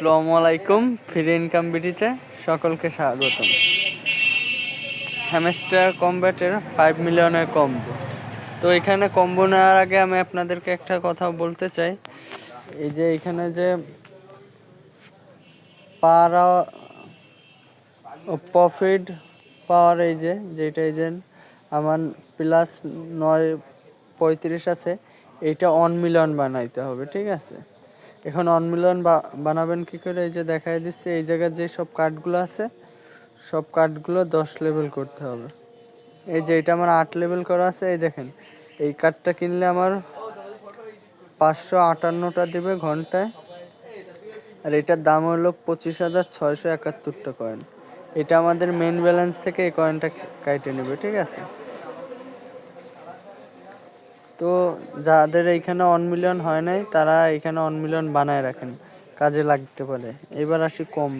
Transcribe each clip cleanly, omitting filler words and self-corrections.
আসসালামু আলাইকুম। Free income বিডিতে সকলকে স্বাগতম। হ্যামস্টার কম্ব্যাটের 5 মিলিয়নের কম্বো। তো এখানে কম্বো নেওয়ার আগে আমি আপনাদেরকে একটা কথা বলতে চাই। এই যে এখানে যে প্রফিট পাওয়ার এই যে যেটা এই যে আমার প্লাস 9.35 আছে, এইটা 1 মিলিয়ন বানাইতে হবে, ঠিক আছে। এখন 1 মিলিয়ন বানাবেন কি করে? এই যে দেখাই দিচ্ছে, এই জায়গায় যে সব কার্ডগুলো আছে সব কার্ডগুলো 10 লেভেল করতে হবে। এই যে এটা আমার 8 লেভেল করা আছে। এই দেখেন, এই কার্ডটা কিনলে আমার 558টা দেবে ঘন্টায়, আর এটার দাম হলো 25,671টা কয়েন। এটা আমাদের মেন ব্যালেন্স থেকে এই কয়েনটা কাটে নেবে, ঠিক আছে। তো যাদের এইখানে 1 মিলিয়ন হয় নাই তারা এখানে 1 মিলিয়ন বানায় রাখেন, কাজে লাগতে পারে। এবার আসি কম।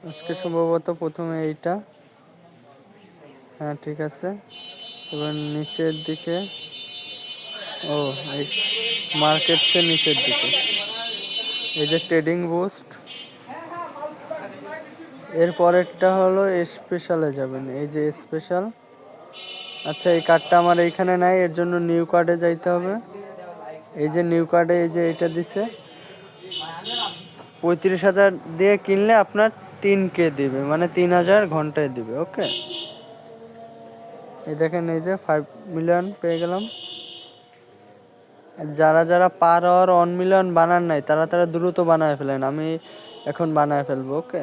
আজকে সম্ভবত প্রথমে এইটা, হ্যাঁ ঠিক আছে। এবার নিচের দিকে, ও এই মার্কেটসের নিচের দিকে এই যে ট্রেডিং বুস্ট, এর পরেরটা হলো স্পেশালে যাবেন। এই যে স্পেশাল, আচ্ছা এই কার্ডটা আমার এইখানে নাই, এর জন্য নিউ কার্ডে যাইতে হবে। এই যে নিউ কার্ডে এই যে এটা দিছে, 35,000 দিয়ে কিনলে আপনার 3K দিবে, মানে 3,000 ঘন্টায় দিবে। ওকে, এই দেখেন এই যে 5 মিলিয়ন পেয়ে গেলাম। যারা যারা পার আওয়ার 1 মিলিয়ন বানান নাই তারা দ্রুত বানায় ফেলেন, আমি এখন বানায় ফেলবো। ওকে।